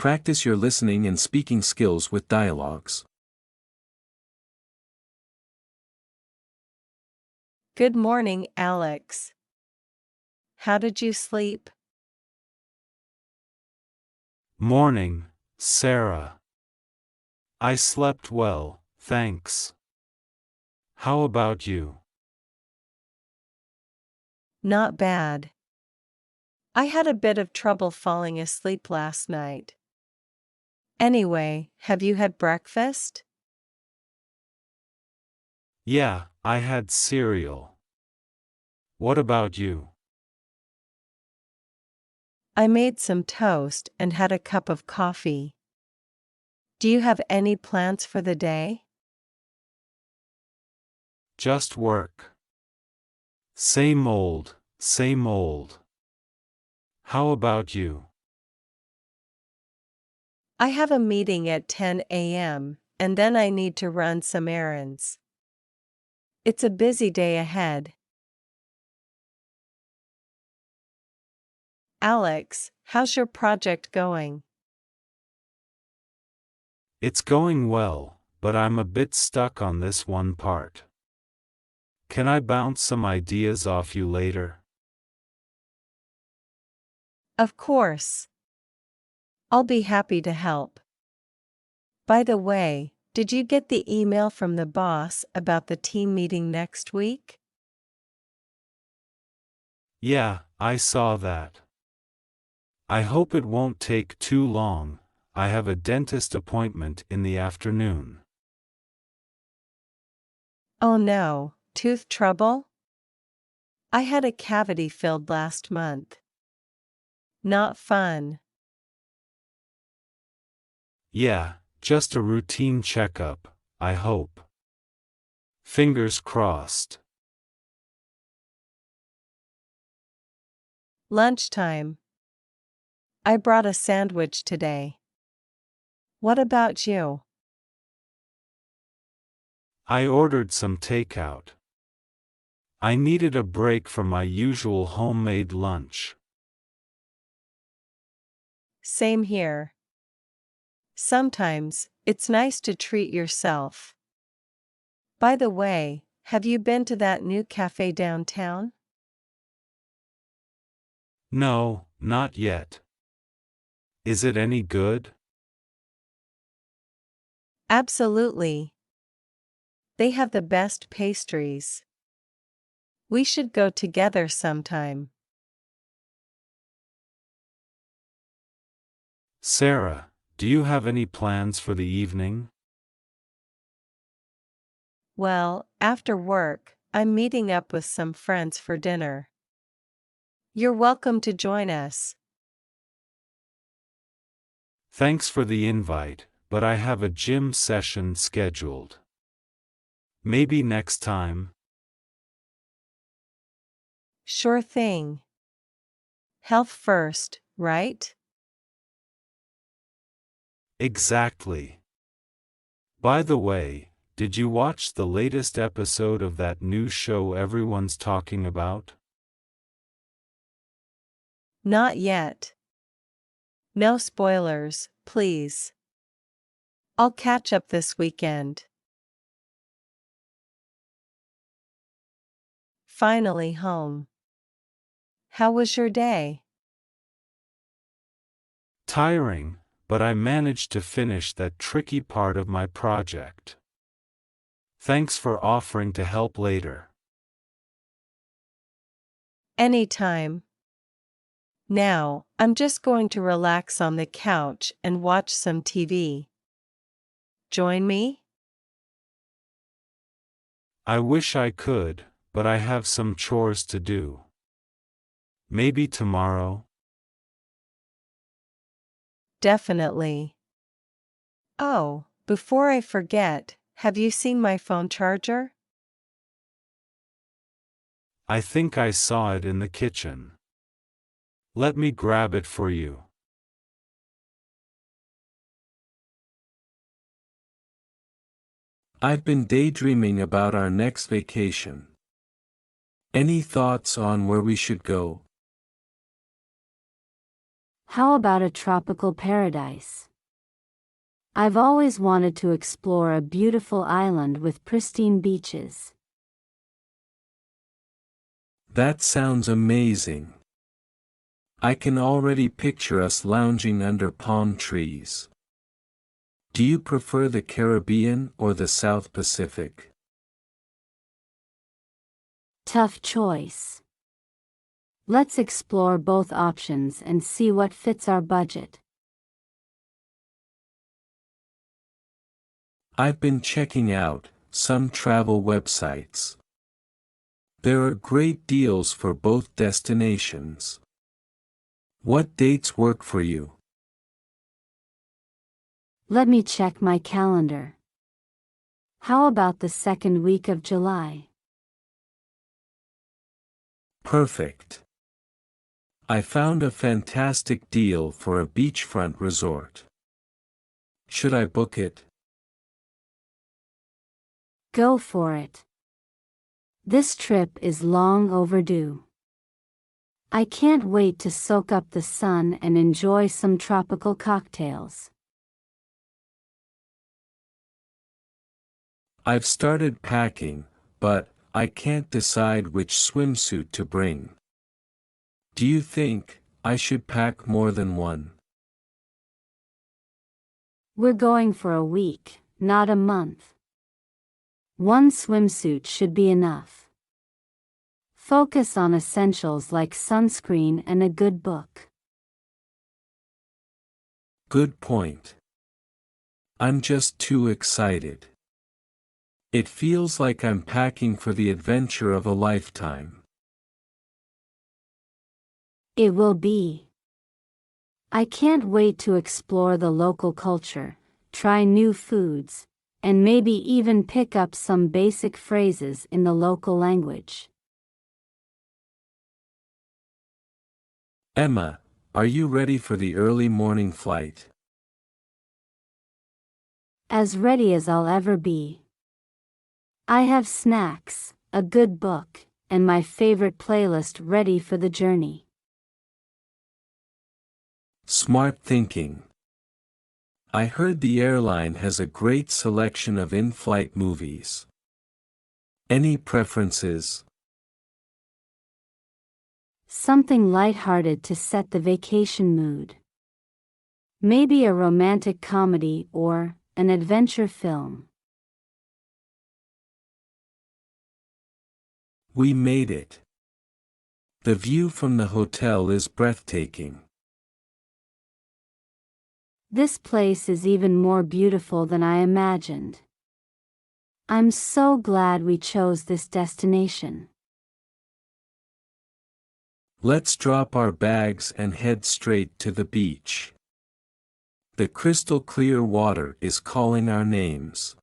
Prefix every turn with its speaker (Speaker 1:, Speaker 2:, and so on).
Speaker 1: Practice your listening and speaking skills with dialogues.
Speaker 2: Good morning, Alex. How did you sleep?
Speaker 3: Morning, Sarah. I slept well, thanks. How about you?
Speaker 2: Not bad. I had a bit of trouble falling asleep last night. Anyway, have you had breakfast?
Speaker 3: Yeah, I had cereal. What about you?
Speaker 2: I made some toast and had a cup of coffee. Do you have any plans for the day?
Speaker 3: Just work. Same old, same old. How about you?
Speaker 2: I have a meeting at 10 a.m., and then I need to run some errands. It's a busy day ahead. Alex, how's your project going?
Speaker 3: It's going well, but I'm a bit stuck on this one part. Can I bounce some ideas off you later?
Speaker 2: Of course. I'll be happy to help. By the way, did you get the email from the boss about the team meeting next week?
Speaker 3: Yeah, I saw that. I hope it won't take too long. I have a dentist appointment in the afternoon.
Speaker 2: Oh no, tooth trouble? I had a cavity filled last month. Not fun.
Speaker 3: Yeah, just a routine checkup, I hope. Fingers crossed.
Speaker 2: Lunchtime. I brought a sandwich today. What about you?
Speaker 3: I ordered some takeout. I needed a break from my usual homemade lunch.
Speaker 2: Same here. Sometimes, it's nice to treat yourself. By the way, have you been to that new cafe downtown?
Speaker 3: No, not yet. Is it any good?
Speaker 2: Absolutely. They have the best pastries. We should go together sometime.
Speaker 3: Sarah, do you have any plans for the evening?
Speaker 2: Well, after work, I'm meeting up with some friends for dinner. You're welcome to join us.
Speaker 3: Thanks for the invite, but I have a gym session scheduled. Maybe next time?
Speaker 2: Sure thing. Health first, right?
Speaker 3: Exactly. By the way, did you watch the latest episode of that new show everyone's talking about?
Speaker 2: Not yet. No spoilers, please. I'll catch up this weekend. Finally home. How was your day?
Speaker 3: Tiring, but I managed to finish that tricky part of my project. Thanks for offering to help later.
Speaker 2: Anytime. Now, I'm just going to relax on the couch and watch some TV. Join me?
Speaker 3: I wish I could, but I have some chores to do. Maybe tomorrow?
Speaker 2: Definitely. Oh, before I forget, have you seen my phone charger?
Speaker 3: I think I saw it in the kitchen. Let me grab it for you.
Speaker 1: I've been daydreaming about our next vacation. Any thoughts on where we should go?
Speaker 4: How about a tropical paradise? I've always wanted to explore a beautiful island with pristine beaches.
Speaker 1: That sounds amazing. I can already picture us lounging under palm trees. Do you prefer the Caribbean or the South Pacific?
Speaker 4: Tough choice. Let's explore both options and see what fits our budget.
Speaker 1: I've been checking out some travel websites. There are great deals for both destinations. What dates work for you?
Speaker 4: Let me check my calendar. How about the second week of July?
Speaker 1: Perfect. I found a fantastic deal for a beachfront resort. Should I book it?
Speaker 4: Go for it. This trip is long overdue. I can't wait to soak up the sun and enjoy some tropical cocktails.
Speaker 1: I've started packing, but I can't decide which swimsuit to bring. Do you think I should pack more than one?
Speaker 4: We're going for a week, not a month. One swimsuit should be enough. Focus on essentials like sunscreen and a good book.
Speaker 1: Good point. I'm just too excited. It feels like I'm packing for the adventure of a lifetime.
Speaker 4: It will be. I can't wait to explore the local culture, try new foods, and maybe even pick up some basic phrases in the local language.
Speaker 1: Emma, are you ready for the early morning flight?
Speaker 4: As ready as I'll ever be. I have snacks, a good book, and my favorite playlist ready for the journey.
Speaker 1: Smart thinking. I heard the airline has a great selection of in-flight movies. Any preferences?
Speaker 4: Something lighthearted to set the vacation mood. Maybe a romantic comedy or an adventure film.
Speaker 1: We made it. The view from the hotel is breathtaking.
Speaker 4: This place is even more beautiful than I imagined. I'm so glad we chose this destination.
Speaker 1: Let's drop our bags and head straight to the beach. The crystal clear water is calling our names.